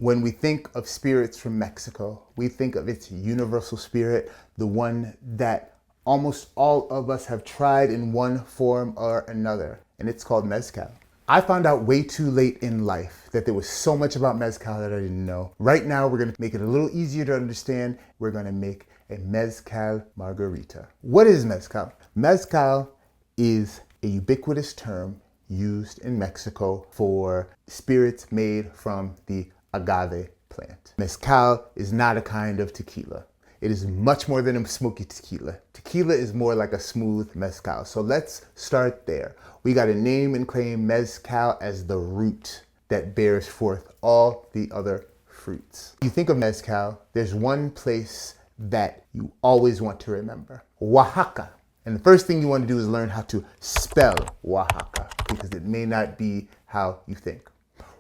When we think of spirits from Mexico, we think of its universal spirit, the one that almost all of us have tried in one form or another, and it's called Mezcal. I found out way too late in life that there was so much about Mezcal that I didn't know. Right now, we're gonna make it a little easier to understand. We're gonna make a Mezcal margarita. What is Mezcal? Mezcal is a ubiquitous term used in Mexico for spirits made from the agave plant. Mezcal is not a kind of tequila. It is much more than a smoky tequila. Tequila is more like a smooth mezcal. So let's start there. We got to name and claim mezcal as the root that bears forth all the other fruits. You think of mezcal, there's one place that you always want to remember: Oaxaca. And the first thing you want to do is learn how to spell Oaxaca, because it may not be how you think.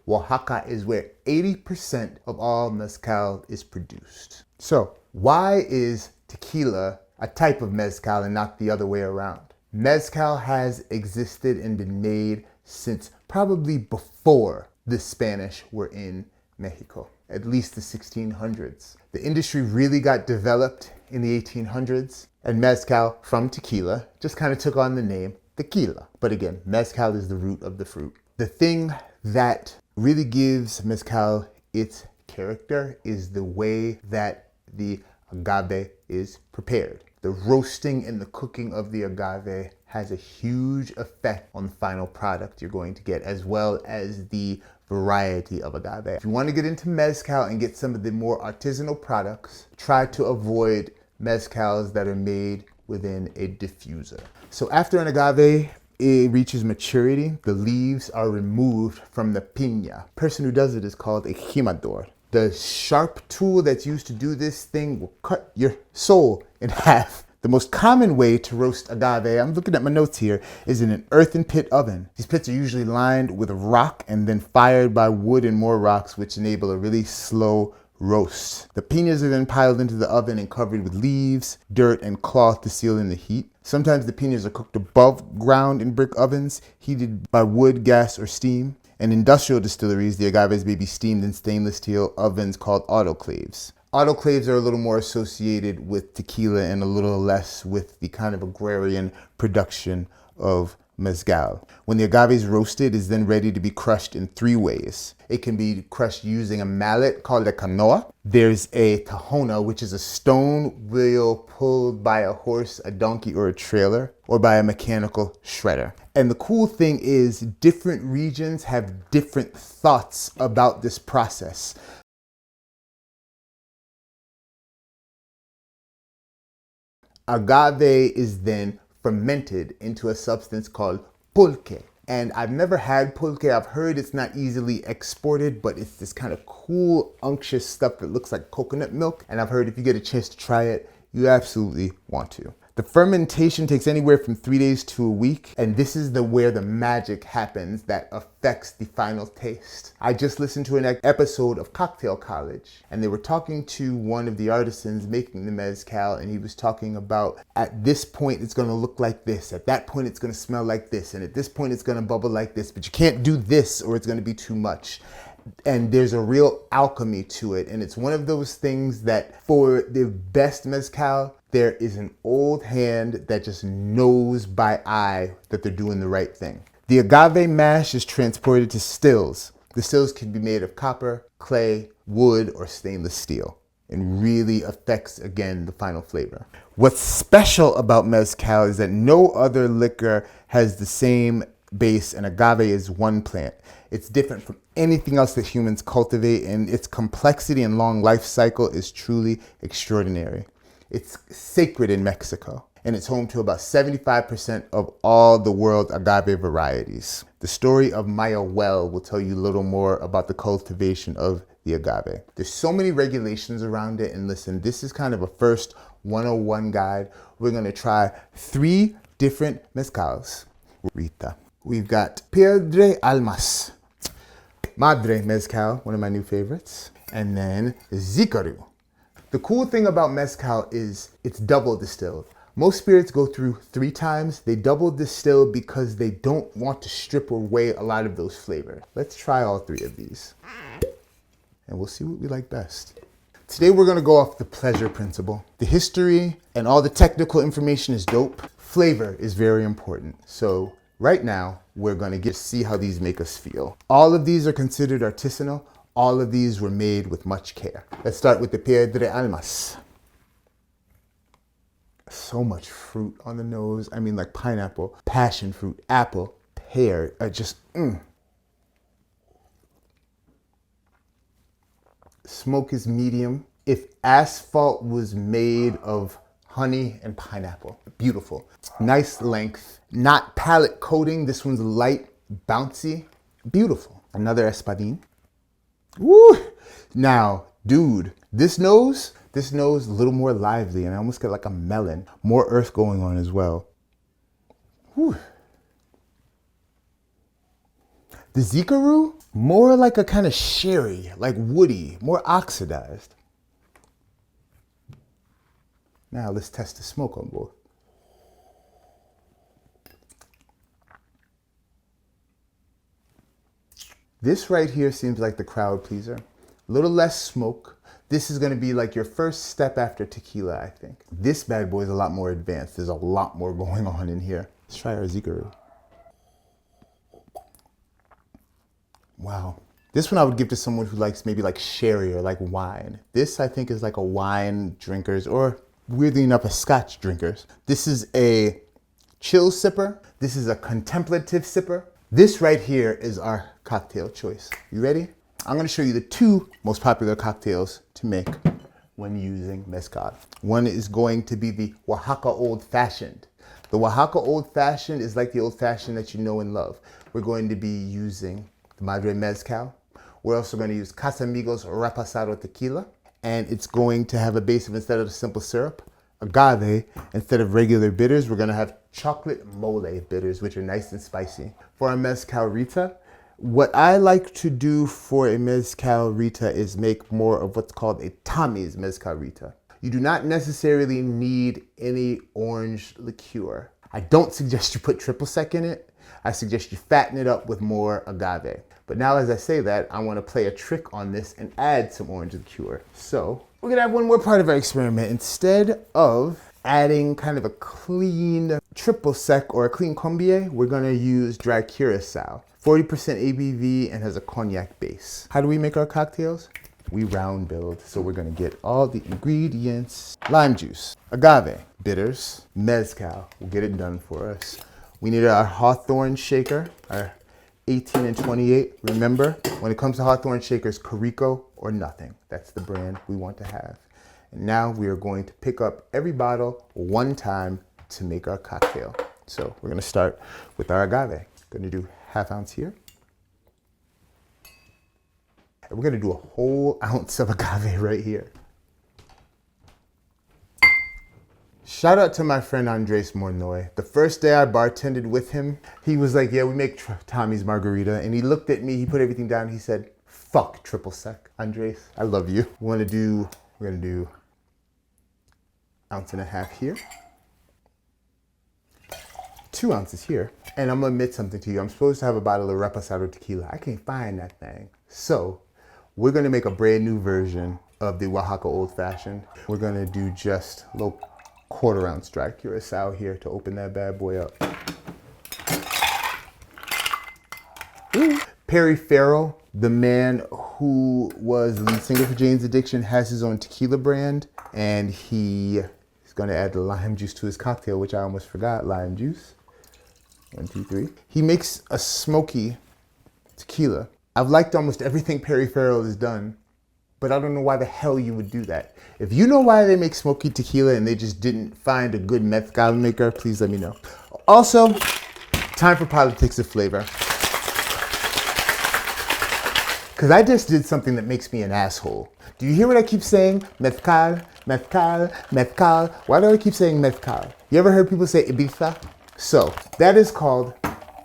Oaxaca is where 80% of all mezcal is produced. So why is tequila a type of mezcal and not the other way around? Mezcal has existed and been made since probably before the Spanish were in Mexico, at least the 1600s. The industry really got developed in the 1800s, and mezcal from tequila just kind of took on the name tequila. But again, mezcal is the root of the fruit. The thing that really gives mezcal its character is the way that the agave is prepared. The roasting and the cooking of the agave has a huge effect on the final product you're going to get, as well as the variety of agave. If you want to get into mezcal and get some of the more artisanal products, try to avoid mezcals that are made within a diffuser. So after an agave reaches maturity, the leaves are removed from the piña. The person who does it is called a jimador. The sharp tool that's used to do this thing will cut your soul in half. The most common way to roast agave, I'm looking at my notes here, is in an earthen pit oven. These pits are usually lined with rock and then fired by wood and more rocks, which enable a really slow roast. The piñas are then piled into the oven and covered with leaves, dirt, and cloth to seal in the heat. Sometimes the piñas are cooked above ground in brick ovens, heated by wood, gas, or steam. In industrial distilleries, the agaves may be steamed in stainless steel ovens called autoclaves. Autoclaves are a little more associated with tequila and a little less with the kind of agrarian production of mezcal. When the agave is roasted, it is then ready to be crushed in 3 ways. It can be crushed using a mallet called a canoa. There's a tahona, which is a stone wheel pulled by a horse, a donkey, or a trailer, or by a mechanical shredder. And the cool thing is, different regions have different thoughts about this process. Agave is then fermented into a substance called pulque. And I've never had pulque. I've heard it's not easily exported, but it's this kind of cool, unctuous stuff that looks like coconut milk. And I've heard if you get a chance to try it, you absolutely want to. The fermentation takes anywhere from 3 days to a week, and this is where the magic happens that affects the final taste. I just listened to an episode of Cocktail College, and they were talking to one of the artisans making the mezcal, and he was talking about, at this point it's going to look like this, at that point it's going to smell like this, and at this point it's going to bubble like this, but you can't do this or it's going to be too much. And there's a real alchemy to it, and it's one of those things that for the best mezcal, there is an old hand that just knows by eye that they're doing the right thing. The agave mash is transported to stills. The stills can be made of copper, clay, wood, or stainless steel, and really affects, again, the final flavor. What's special about mezcal is that no other liquor has the same base, and agave is one plant. It's different from anything else that humans cultivate, and its complexity and long life cycle is truly extraordinary. It's sacred in Mexico, and it's home to about 75% of all the world's agave varieties. The story of Mayahuel will tell you a little more about the cultivation of the agave. There's so many regulations around it, and listen, this is kind of a first 101 guide. We're gonna try 3 different mezcals. Rita. We've got Piedre Almas, Madre Mezcal, one of my new favorites, and then Zicaru. The cool thing about mezcal is it's double distilled. Most spirits go through 3 times. They double distill because they don't want to strip away a lot of those flavors. Let's try all 3 of these. and we'll see what we like best. Today we're gonna go off the pleasure principle. The history and all the technical information is dope. Flavor is very important. So right now, we're gonna see how these make us feel. All of these are considered artisanal. All of these were made with much care. Let's start with the Piedre Almas. So much fruit on the nose. I mean, like pineapple, passion fruit, apple, pear, Smoke is medium. If asphalt was made of honey and pineapple, beautiful. Nice length, not palate coating. This one's light, bouncy, beautiful. Another espadín. Woo! Now, dude, this nose a little more lively, and I almost get like a melon. More earth going on as well. Whew. The Zikaru, more like a kind of sherry, like woody, more oxidized. Now let's test the smoke on both. This right here seems like the crowd pleaser. A little less smoke. This is gonna be like your first step after tequila, I think. This bad boy is a lot more advanced. There's a lot more going on in here. Let's try our Zikaru. Wow. This one I would give to someone who likes maybe like sherry or like wine. This I think is like a wine drinkers, or weirdly enough, a scotch drinkers. This is a chill sipper. This is a contemplative sipper. This right here is our cocktail choice. You ready? I'm gonna show you the two most popular cocktails to make when using mezcal. One is going to be the Oaxaca Old Fashioned. The Oaxaca Old Fashioned is like the old fashioned that you know and love. We're going to be using the Madre Mezcal. We're also going to use Casamigos Reposado Tequila. And it's going to have a base of, instead of the simple syrup, agave. Instead of regular bitters, we're going to have chocolate mole bitters, which are nice and spicy. For our mezcalrita, what I like to do for a mezcalrita is make more of what's called a Tommy's mezcalrita. You do not necessarily need any orange liqueur. I don't suggest you put triple sec in it. I suggest you fatten it up with more agave. But now as I say that, I want to play a trick on this and add some orange liqueur. So we're gonna have one more part of our experiment. Instead of adding kind of a clean triple sec or a clean combier, we're gonna use dry curacao. 40% ABV and has a cognac base. How do we make our cocktails? We round build. So we're gonna get all the ingredients. Lime juice, agave, bitters, mezcal will get it done for us. We need our Hawthorne shaker, our 18 and 28. Remember, when it comes to Hawthorne shakers, Carico or nothing. That's the brand we want to have. And now we are going to pick up every bottle one time to make our cocktail. So we're gonna start with our agave. Gonna do ½ ounce here. And we're gonna do a whole ounce of agave right here. Shout out to my friend Andres Mornoy. The first day I bartended with him, he was like, yeah, we make Tommy's margarita. And he looked at me, he put everything down, he said, fuck triple sec. Andres, I love you. We're gonna do 1.5 ounces here. 2 ounces here. And I'm gonna admit something to you. I'm supposed to have a bottle of Reposado tequila. I can't find that thing. So we're gonna make a brand new version of the Oaxaca Old Fashioned. We're gonna do just a little 1/4 ounce dry curacao here to open that bad boy up. Ooh. Perry Farrell, the man who was the lead singer for Jane's Addiction, has his own tequila brand, and he is gonna add the lime juice to his cocktail, which I almost forgot, lime juice. 1, 2, 3. He makes a smoky tequila. I've liked almost everything Perry Farrell has done, but I don't know why the hell you would do that. If you know why they make smoky tequila and they just didn't find a good mezcal maker, please let me know. Also, time for politics of flavor. Because I just did something that makes me an asshole. Do you hear what I keep saying? Mezcal, mezcal, mezcal. Why do I keep saying mezcal? You ever heard people say Ibiza? So, that is called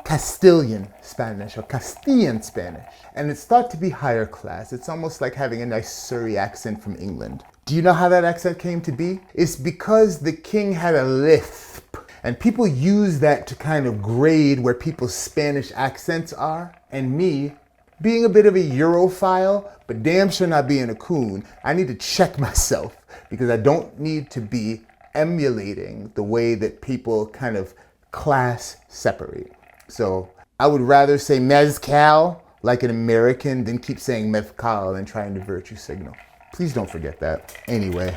Castilian Spanish or Castilian Spanish. And it's thought to be higher class. It's almost like having a nice Surrey accent from England. Do you know how that accent came to be? It's because the king had a lisp. And people use that to kind of grade where people's Spanish accents are. And me, being a bit of a Europhile, but damn sure not being a coon. I need to check myself because I don't need to be emulating the way that people kind of class separate. So I would rather say mezcal like an American than keep saying mezcal and trying to virtue signal. Please don't forget that. Anyway,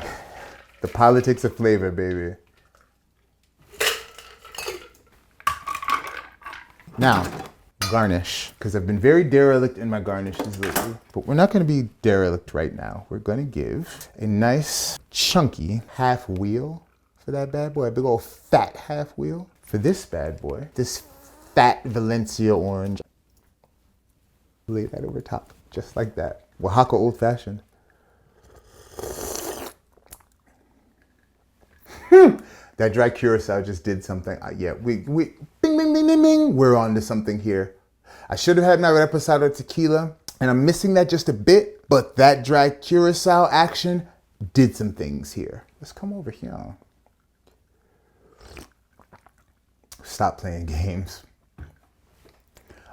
the politics of flavor, baby. Now, garnish, because I've been very derelict in my garnishes lately, but we're not going to be derelict right now. We're going to give a nice chunky half wheel for that bad boy, a big old fat half wheel. For this bad boy, this fat Valencia orange, lay that over top, just like that. Oaxaca old fashioned. That dry curacao just did something. Yeah, we bing, bing, bing, bing, bing. We're on to something here. I should have had my reposado tequila, and I'm missing that just a bit, but that dry curacao action did some things here. Let's come over here. Stop playing games.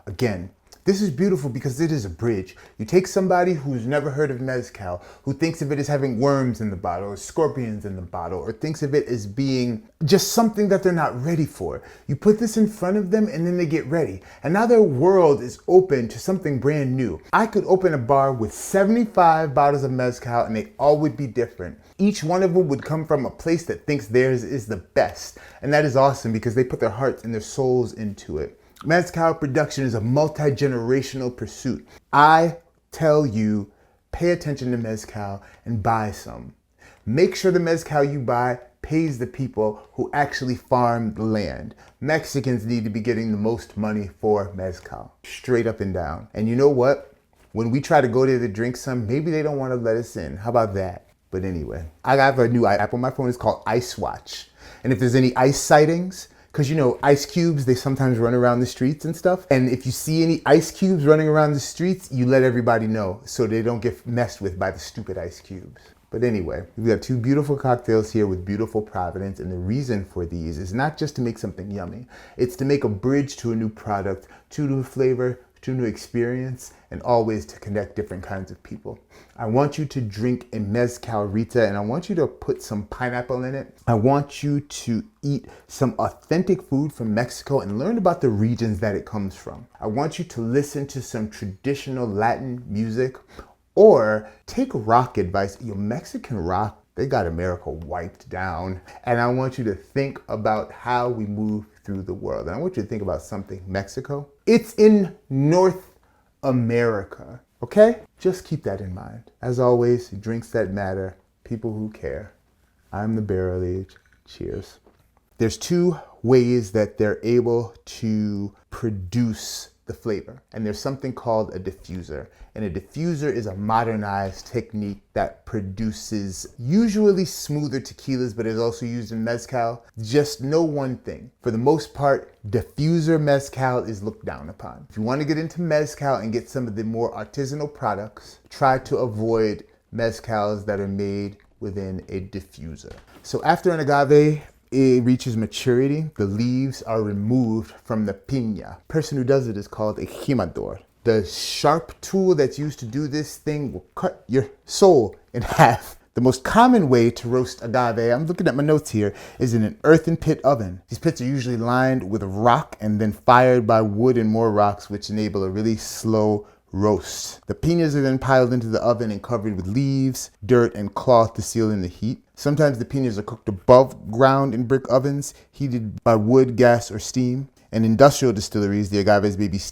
Again, this is beautiful because it is a bridge. You take somebody who's never heard of mezcal, who thinks of it as having worms in the bottle or scorpions in the bottle, or thinks of it as being just something that they're not ready for. You put this in front of them and then they get ready. And now their world is open to something brand new. I could open a bar with 75 bottles of mezcal and they all would be different. Each one of them would come from a place that thinks theirs is the best. And that is awesome because they put their hearts and their souls into it. Mezcal production is a multi-generational pursuit. I tell you, pay attention to mezcal and buy some. Make sure the mezcal you buy pays the people who actually farm the land. Mexicans need to be getting the most money for mezcal, straight up and down. And you know what? When we try to go there to drink some, maybe they don't want to let us in. How about that? But anyway, I have a new app on my phone. It's called Ice Watch. And if there's any ice sightings, because you know, ice cubes, they sometimes run around the streets and stuff. And if you see any ice cubes running around the streets, you let everybody know so they don't get messed with by the stupid ice cubes. But anyway, we've got two beautiful cocktails here with beautiful Providence. And the reason for these is not just to make something yummy. It's to make a bridge to a new product, to a new flavor, to a new experience, and always to connect different kinds of people. I want you to drink a mezcalrita and I want you to put some pineapple in it. I want you to eat some authentic food from Mexico and learn about the regions that it comes from. I want you to listen to some traditional Latin music or take rock advice. Your Mexican rock, they got America wiped down. And I want you to think about how we move through the world. And I want you to think about something. Mexico, it's in North America, okay? Just keep that in mind. As always, drinks that matter, people who care. I'm the Barrel Age. Cheers. There's two ways that they're able to produce the flavor. And there's something called a diffuser. And a diffuser is a modernized technique that produces usually smoother tequilas, but is also used in mezcal. Just know one thing. For the most part, diffuser mezcal is looked down upon. If you want to get into mezcal and get some of the more artisanal products, try to avoid mezcals that are made within a diffuser. So after an agave, it reaches maturity, the leaves are removed from the piña. The person who does it is called a jimador. The sharp tool that's used to do this thing will cut your soul in half. The most common way to roast agave, I'm looking at my notes here, is in an earthen pit oven. These pits are usually lined with rock and then fired by wood and more rocks, which enable a really slow roast. The piñas are then piled into the oven and covered with leaves, dirt, and cloth to seal in the heat. Sometimes the piñas are cooked above ground in brick ovens, heated by wood, gas, or steam. In industrial distilleries, the agaves may be steamed